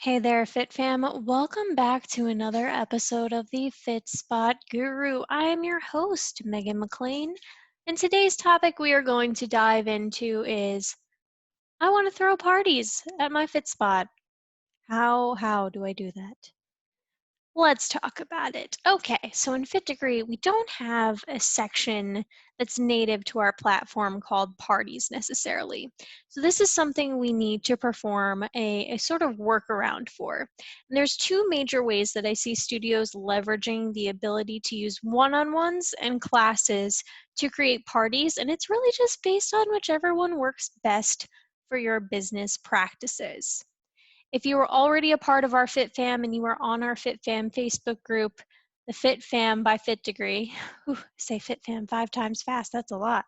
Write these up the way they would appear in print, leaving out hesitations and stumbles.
Hey there, Fit Fam. Welcome back to another episode of the fitSpot Guru. I am your host, Megan McLean, and today's topic we are going to dive into is I want to throw parties at my fitSpot. How do I do that? Let's talk about it. Okay, so in Fit Degree, we don't have a section that's native to our platform called parties necessarily. So this is something we need to perform a sort of workaround for. And there's two major ways that I see studios leveraging the ability to use one-on-ones and classes to create parties, and it's really just based on whichever one works best for your business practices. If you were already a part of our Fit Fam and you are on our Fit Fam Facebook group, the Fit Fam by Fit Degree, say Fit Fam 5 times fast, that's a lot.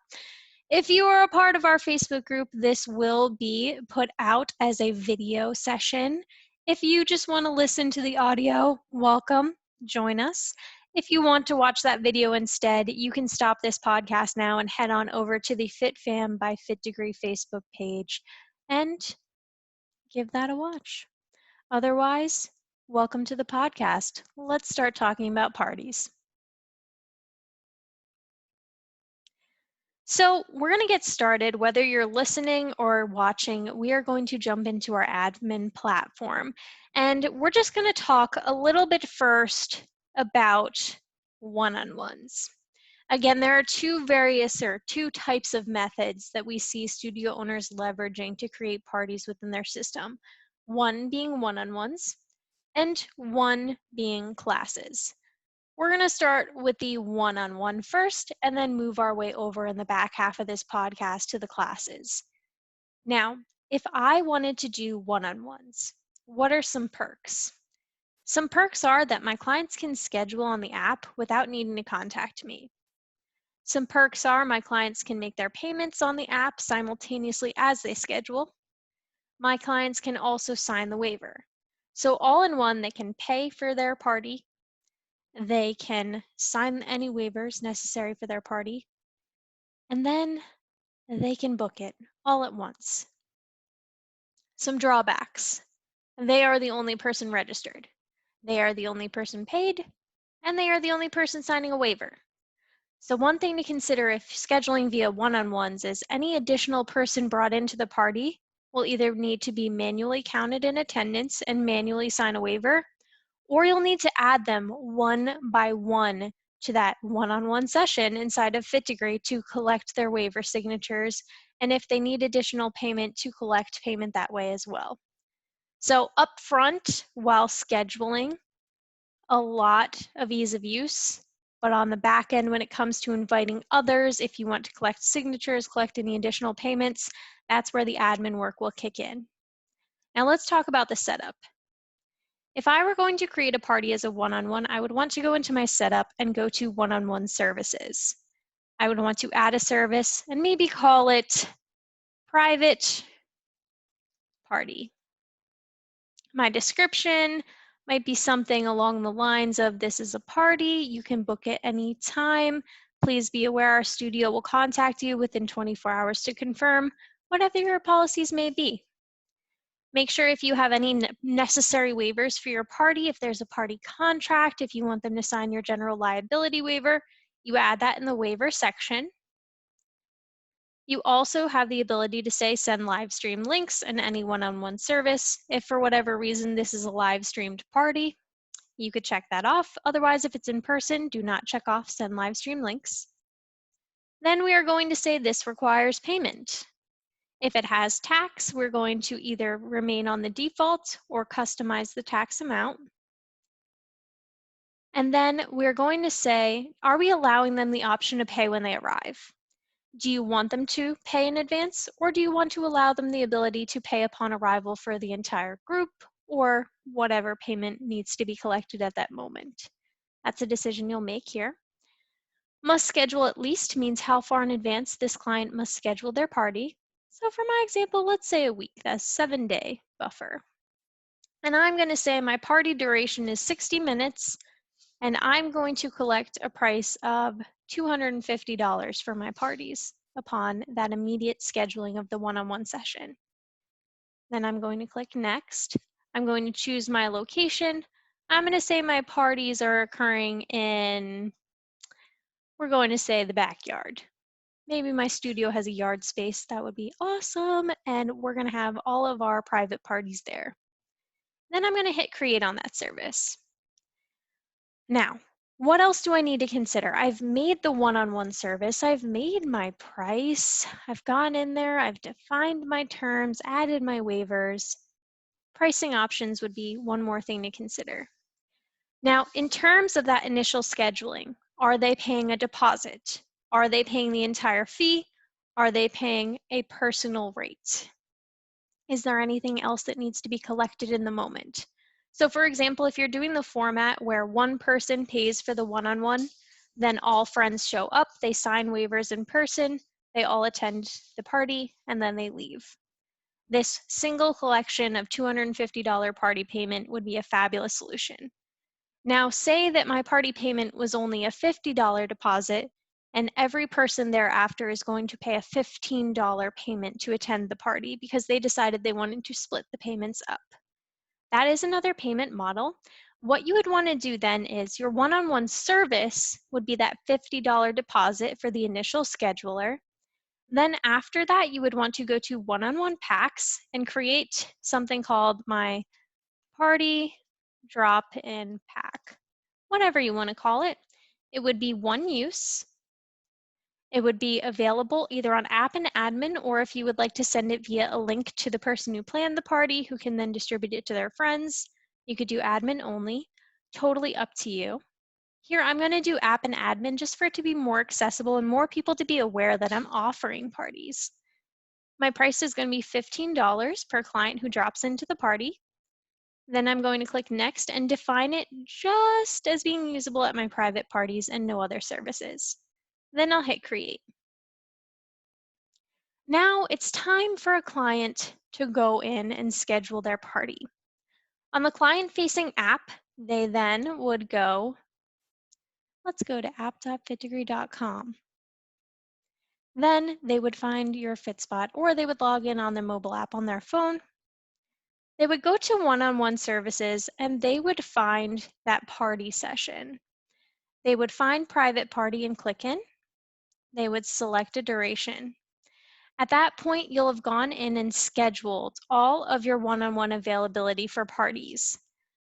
If you are a part of our Facebook group, this will be put out as a video session. If you just want to listen to the audio, welcome, join us. If you want to watch that video instead, you can stop this podcast now and head on over to the Fit Fam by Fit Degree Facebook page and give that a watch. Otherwise, welcome to the podcast. Let's start talking about parties. So we're going to get started. Whether you're listening or watching, we are going to jump into our admin platform. And we're just going to talk a little bit first about one-on-ones. Again, there are two types of methods that we see studio owners leveraging to create parties within their system. One being one-on-ones and one being classes. We're going to start with the one-on-one first and then move our way over in the back half of this podcast to the classes. Now, if I wanted to do one-on-ones, what are some perks? Some perks are that my clients can schedule on the app without needing to contact me. Some perks are my clients can make their payments on the app simultaneously as they schedule. My clients can also sign the waiver. So all in one, they can pay for their party, they can sign any waivers necessary for their party, and then they can book it all at once. Some drawbacks. They are the only person registered. They are the only person paid, and they are the only person signing a waiver. So one thing to consider if scheduling via one-on-ones is any additional person brought into the party will either need to be manually counted in attendance and manually sign a waiver, or you'll need to add them one by one to that one-on-one session inside of Fit Degree to collect their waiver signatures, and if they need additional payment, to collect payment that way as well. So up front, while scheduling, a lot of ease of use, but on the back end, when it comes to inviting others, if you want to collect signatures, collect any additional payments, that's where the admin work will kick in. Now let's talk about the setup. If I were going to create a party as a one-on-one, I would want to go into my setup and go to one-on-one services. I would want to add a service and maybe call it private party. My description might be something along the lines of, this is a party, you can book it any time. Please be aware our studio will contact you within 24 hours to confirm, whatever your policies may be. Make sure if you have any necessary waivers for your party, if there's a party contract, if you want them to sign your general liability waiver, you add that in the waiver section. You also have the ability to say send live stream links in any one-on-one service. If for whatever reason this is a live streamed party, you could check that off. Otherwise, if it's in person, do not check off send live stream links. Then we are going to say this requires payment. If it has tax, we're going to either remain on the default or customize the tax amount. And then we're going to say, are we allowing them the option to pay when they arrive? Do you want them to pay in advance, or do you want to allow them the ability to pay upon arrival for the entire group or whatever payment needs to be collected at that moment? That's a decision you'll make here. Must schedule at least means how far in advance this client must schedule their party. So for my example, let's say a week, that's a 7-day buffer. And I'm going to say my party duration is 60 minutes, and I'm going to collect a price of $250 for my parties upon that immediate scheduling of the one-on-one session. Then I'm going to click next. I'm going to choose my location. I'm going to say my parties are occurring in, we're going to say the backyard. Maybe my studio has a yard space. That would be awesome. And we're going to have all of our private parties there. Then I'm going to hit create on that service. Now, what else do I need to consider? I've made the one-on-one service. I've made my price. I've gone in there. I've defined my terms, added my waivers. Pricing options would be one more thing to consider. Now, in terms of that initial scheduling, are they paying a deposit? Are they paying the entire fee? Are they paying a personal rate? Is there anything else that needs to be collected in the moment? So for example, if you're doing the format where one person pays for the one-on-one, then all friends show up, they sign waivers in person, they all attend the party, and then they leave. This single collection of $250 party payment would be a fabulous solution. Now, say that my party payment was only a $50 deposit, and every person thereafter is going to pay a $15 payment to attend the party because they decided they wanted to split the payments up. That is another payment model. What you would want to do then is your one-on-one service would be that $50 deposit for the initial scheduler. Then after that, you would want to go to one-on-one packs and create something called my party drop-in pack. Whatever you want to call it. It would be one use. It would be available either on app and admin, or if you would like to send it via a link to the person who planned the party who can then distribute it to their friends, you could do admin only. Totally up to you. Here I'm going to do app and admin just for it to be more accessible and more people to be aware that I'm offering parties. My price is going to be $15 per client who drops into the party. Then I'm going to click next and define it just as being usable at my private parties and no other services. Then I'll hit create. Now it's time for a client to go in and schedule their party. On the client-facing app, they then would go, let's go to app.fitdegree.com. Then they would find your fitSpot, or they would log in on the mobile app on their phone. They would go to one-on-one services and they would find that party session. They would find private party and click in. They would select a duration. At that point, you'll have gone in and scheduled all of your one-on-one availability for parties.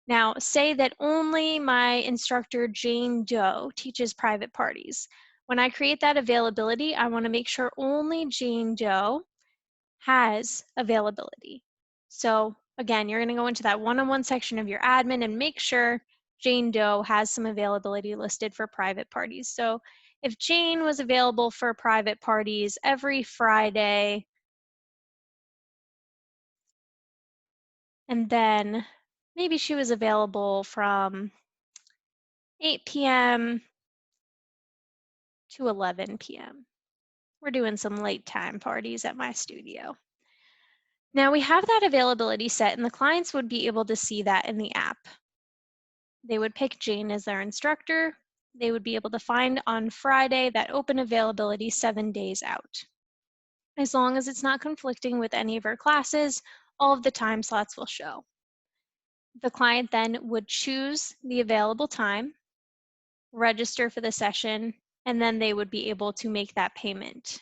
Now, say that only my instructor, Jane Doe, teaches private parties. When I create that availability, I want to make sure only Jane Doe has availability. So again, you're going to go into that one-on-one section of your admin and make sure Jane Doe has some availability listed for private parties. So if Jane was available for private parties every Friday, and then maybe she was available from 8 p.m. to 11 p.m. We're doing some late time parties at my studio. Now we have that availability set and the clients would be able to see that in the app. They would pick Jane as their instructor. They would be able to find on Friday that open availability 7 days out. As long as it's not conflicting with any of her classes, all of the time slots will show. The client then would choose the available time, register for the session, and then they would be able to make that payment.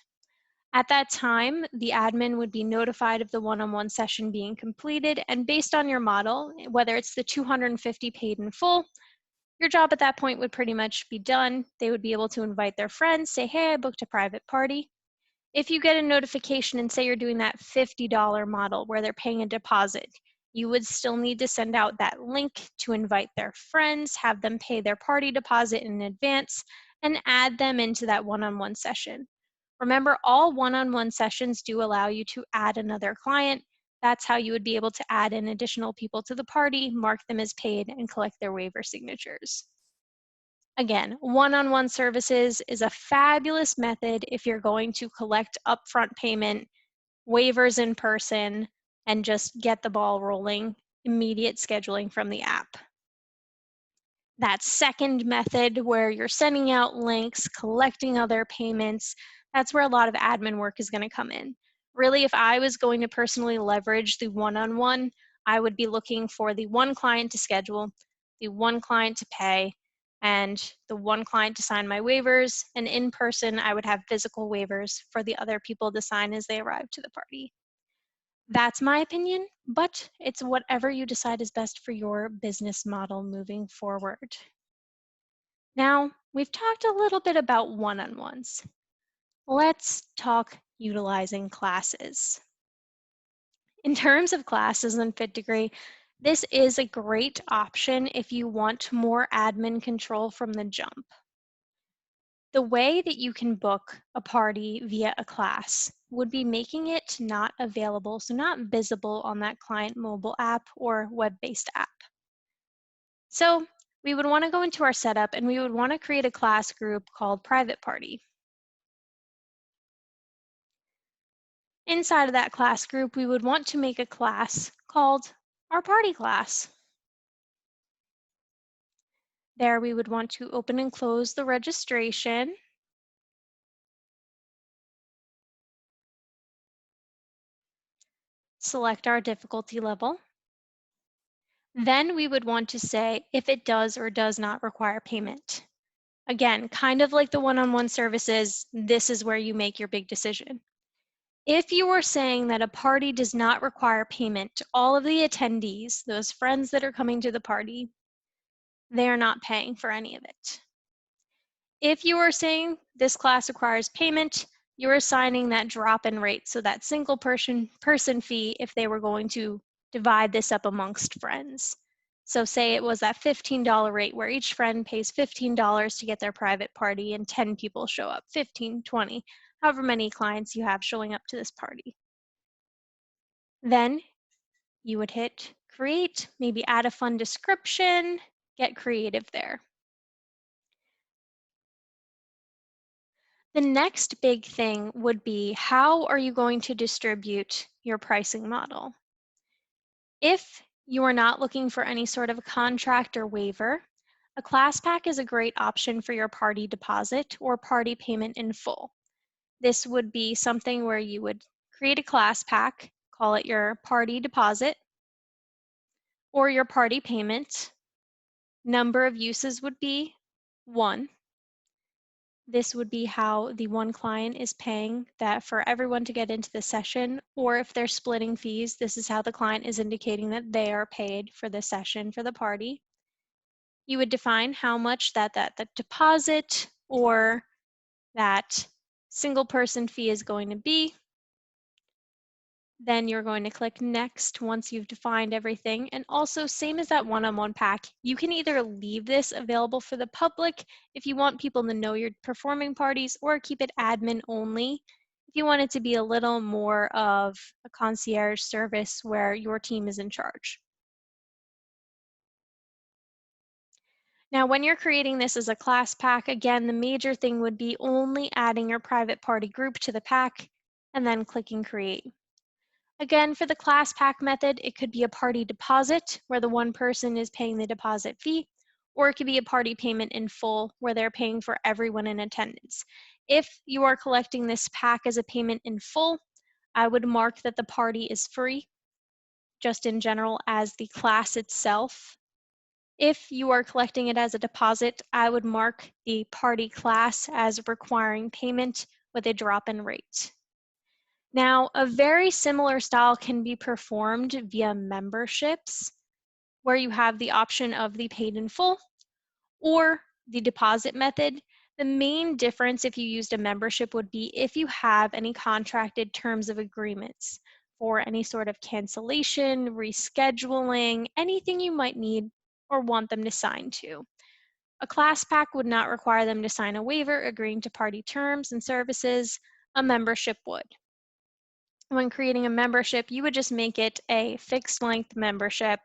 At that time, the admin would be notified of the one-on-one session being completed, and based on your model, whether it's the 250 paid in full, your job at that point would pretty much be done. They would be able to invite their friends, say, hey, I booked a private party. If you get a notification and say you're doing that $50 model where they're paying a deposit, you would still need to send out that link to invite their friends, have them pay their party deposit in advance, and add them into that one-on-one session. Remember, all one-on-one sessions do allow you to add another client. That's how you would be able to add in additional people to the party, mark them as paid, and collect their waiver signatures. Again, one-on-one services is a fabulous method if you're going to collect upfront payment, waivers in person, and just get the ball rolling, immediate scheduling from the app. That second method where you're sending out links, collecting other payments, that's where a lot of admin work is going to come in. Really, if I was going to personally leverage the one-on-one, I would be looking for the one client to schedule, the one client to pay, and the one client to sign my waivers. And in person, I would have physical waivers for the other people to sign as they arrive to the party. That's my opinion, but it's whatever you decide is best for your business model moving forward. Now, we've talked a little bit about one-on-ones. Let's talk utilizing classes. In terms of classes and Fit Degree, this is a great option if you want more admin control from the jump. The way that you can book a party via a class would be making it not available, so not visible on that client mobile app or web-based app. So we would want to go into our setup and we would want to create a class group called Private Party. Inside of that class group, we would want to make a class called our party class. There we would want to open and close the registration. Select our difficulty level. Then we would want to say if it does or does not require payment. Again, kind of like the one-on-one services, this is where you make your big decision. If you are saying that a party does not require payment to all of the attendees, those friends that are coming to the party, they are not paying for any of it. If you are saying this class requires payment, you're assigning that drop-in rate, so that single person fee if they were going to divide this up amongst friends. So say it was that $15 rate where each friend pays $15 to get their private party and 10 people show up, 15, 20, however many clients you have showing up to this party. Then you would hit create, maybe add a fun description, get creative there. The next big thing would be, how are you going to distribute your pricing model? If you are not looking for any sort of a contract or waiver, a class pack is a great option for your party deposit or party payment in full. This would be something where you would create a class pack, call it your party deposit or your party payment. Number of uses would be 1. This would be how the one client is paying that for everyone to get into the session, or if they're splitting fees, this is how the client is indicating that they are paid for the session for the party. You would define how much that deposit or that single person fee is going to be. Then you're going to click next once you've defined everything. And also, same as that one-on-one pack, you can either leave this available for the public if you want people to know you're performing parties, or keep it admin only if you want it to be a little more of a concierge service where your team is in charge. Now, when you're creating this as a class pack, again, the major thing would be only adding your private party group to the pack and then clicking create. Again, for the class pack method, it could be a party deposit where the one person is paying the deposit fee, or it could be a party payment in full where they're paying for everyone in attendance. If you are collecting this pack as a payment in full, I would mark that the party is free, just in general as the class itself. If you are collecting it as a deposit, I would mark the party class as requiring payment with a drop-in rate. Now, a very similar style can be performed via memberships, where you have the option of the paid in full or the deposit method. The main difference if you used a membership would be if you have any contracted terms of agreements for any sort of cancellation, rescheduling, anything you might need or want them to sign to. A class pack would not require them to sign a waiver agreeing to party terms and services. A membership would. When creating a membership, you would just make it a fixed length membership.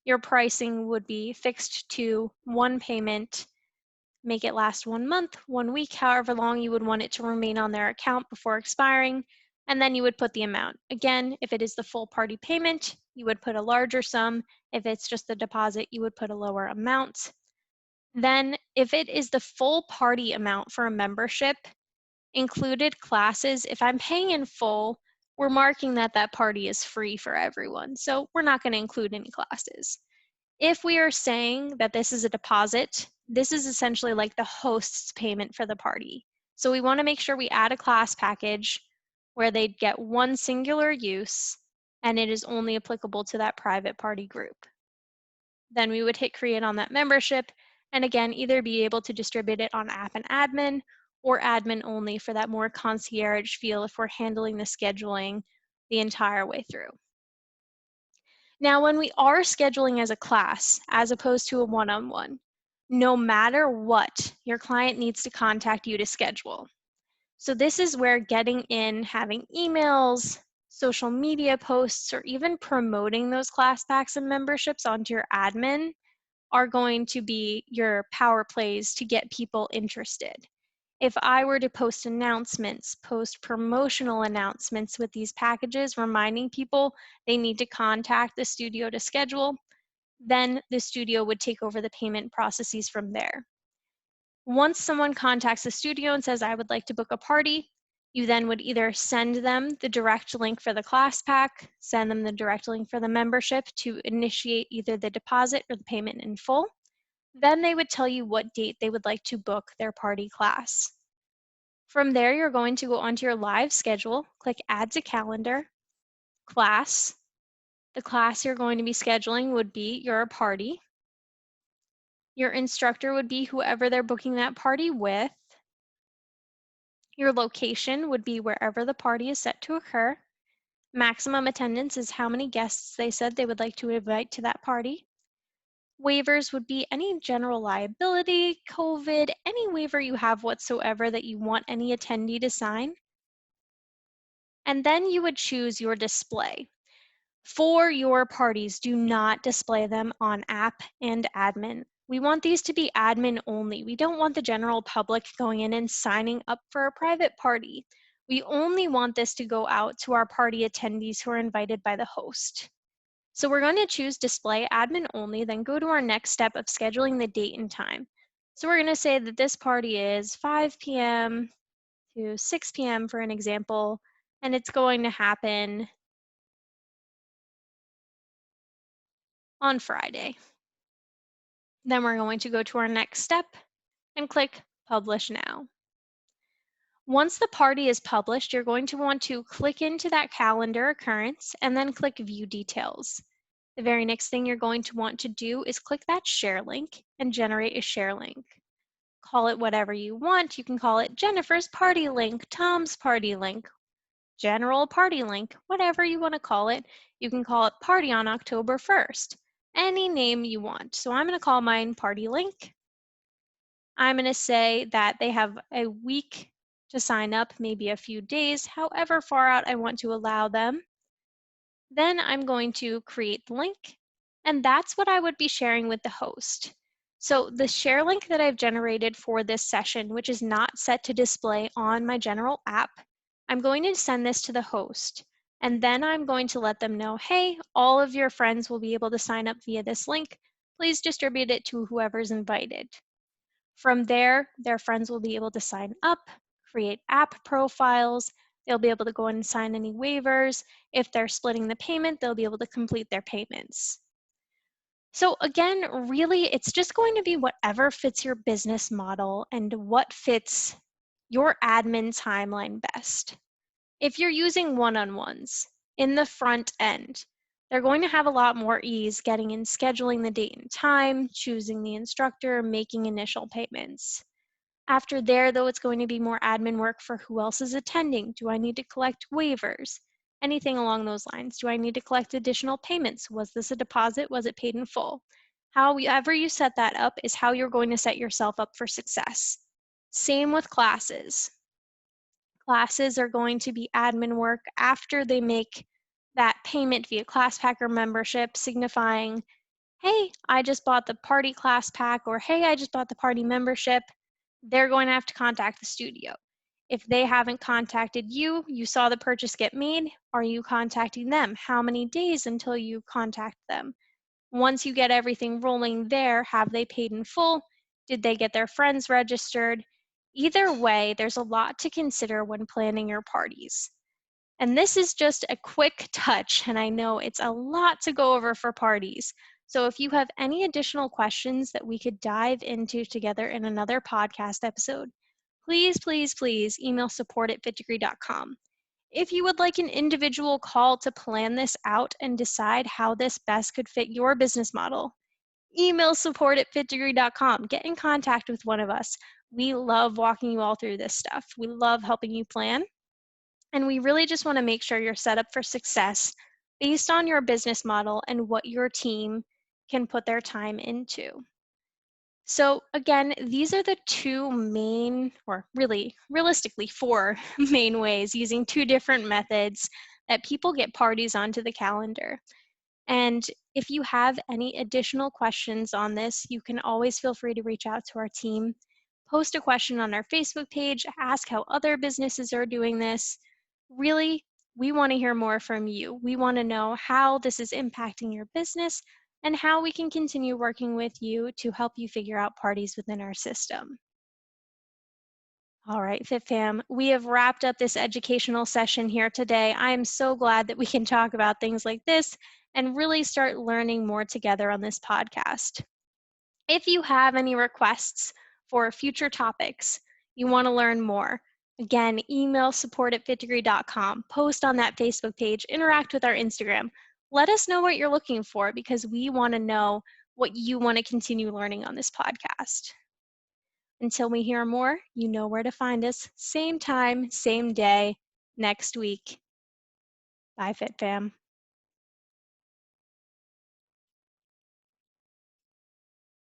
Your pricing would be fixed to one payment, make it last 1 month, 1 week, however long you would want it to remain on their account before expiring, and then you would put the amount. Again, if it is the full party payment, you would put a larger sum. If it's just the deposit, you would put a lower amount. Then, if it is the full party amount for a membership, included classes, if I'm paying in full, we're marking that that party is free for everyone. So we're not going to include any classes. If we are saying that this is a deposit, this is essentially like the host's payment for the party. So we want to make sure we add a class package where they'd get one singular use and it is only applicable to that private party group. Then we would hit create on that membership and again, either be able to distribute it on app and admin or admin only for that more concierge feel if we're handling the scheduling the entire way through. Now, when we are scheduling as a class, as opposed to a one-on-one, no matter what, your client needs to contact you to schedule. So this is where getting in, having emails, social media posts, or even promoting those class packs and memberships onto your admin are going to be your power plays to get people interested. If I were to post announcements, post promotional announcements with these packages, reminding people they need to contact the studio to schedule, then the studio would take over the payment processes from there. Once someone contacts the studio and says, I would like to book a party, you then would either send them the direct link for the class pack, send them the direct link for the membership to initiate either the deposit or the payment in full. Then they would tell you what date they would like to book their party class. From there, you're going to go onto your live schedule, click Add to Calendar, Class. The class you're going to be scheduling would be your party. Your instructor would be whoever they're booking that party with. Your location would be wherever the party is set to occur. Maximum attendance is how many guests they said they would like to invite to that party. Waivers would be any general liability, COVID, any waiver you have whatsoever that you want any attendee to sign. And then you would choose your display. For your parties, do not display them on app and admin. We want these to be admin only. We don't want the general public going in and signing up for a private party. We only want this to go out to our party attendees who are invited by the host. So we're going to choose display admin only, then go to our next step of scheduling the date and time. So we're going to say that this party is 5 p.m. to 6 p.m. for an example, and it's going to happen on Friday. Then we're going to go to our next step and click Publish Now. Once the party is published, you're going to want to click into that calendar occurrence and then click View Details. The very next thing you're going to want to do is click that share link and generate a share link. Call it whatever you want. You can call it Jennifer's party link, Tom's party link, general party link, whatever you want to call it. You can call it Party on October 1st, any name you want. So I'm going to call mine Party Link. I'm going to say that they have a week to sign up, maybe a few days, however far out I want to allow them. Then I'm going to create the link, and that's what I would be sharing with the host. So the share link that I've generated for this session, which is not set to display on my general app, I'm going to send this to the host, and then I'm going to let them know, hey, all of your friends will be able to sign up via this link. Please distribute it to whoever's invited. From there, their friends will be able to sign up, create app profiles. They'll be able to go in and sign any waivers. If they're splitting the payment, they'll be able to complete their payments. So again, really, it's just going to be whatever fits your business model and what fits your admin timeline best. If you're using one-on-ones in the front end, they're going to have a lot more ease getting in scheduling the date and time, choosing the instructor, making initial payments. After there, though, it's going to be more admin work for who else is attending. Do I need to collect waivers? Anything along those lines. Do I need to collect additional payments? Was this a deposit? Was it paid in full? However you set that up is how you're going to set yourself up for success. Same with classes. Classes are going to be admin work after they make that payment via class pack or membership, signifying, hey, I just bought the party class pack, or hey, I just bought the party membership. They're going to have to contact the studio. If they haven't contacted you, you saw the purchase get made, are you contacting them? How many days until you contact them? Once you get everything rolling there, have they paid in full? Did they get their friends registered? Either way, there's a lot to consider when planning your parties. And this is just a quick touch, and I know it's a lot to go over for parties. So if you have any additional questions that we could dive into together in another podcast episode, please email support@fitdegree.com. If you would like an individual call to plan this out and decide how this best could fit your business model, email support@fitdegree.com. Get in contact with one of us. We love walking you all through this stuff. We love helping you plan, and we really just want to make sure you're set up for success based on your business model and what your team can put their time into. So again, these are the two main, or really realistically four main ways, using two different methods that people get parties onto the calendar. And if you have any additional questions on this, you can always feel free to reach out to our team. Post a question on our Facebook page, ask how other businesses are doing this. Really, we want to hear more from you. We want to know how this is impacting your business and how we can continue working with you to help you figure out parties within our system. All right, FitFam, we have wrapped up this educational session here today. I am so glad that we can talk about things like this and really start learning more together on this podcast. If you have any requests for future topics, you want to learn more, again, email support@fitdegree.com, post on that Facebook page, interact with our Instagram. Let us know what you're looking for because we want to know what you want to continue learning on this podcast. Until we hear more, you know where to find us. Same time, same day, next week. Bye, FitFam.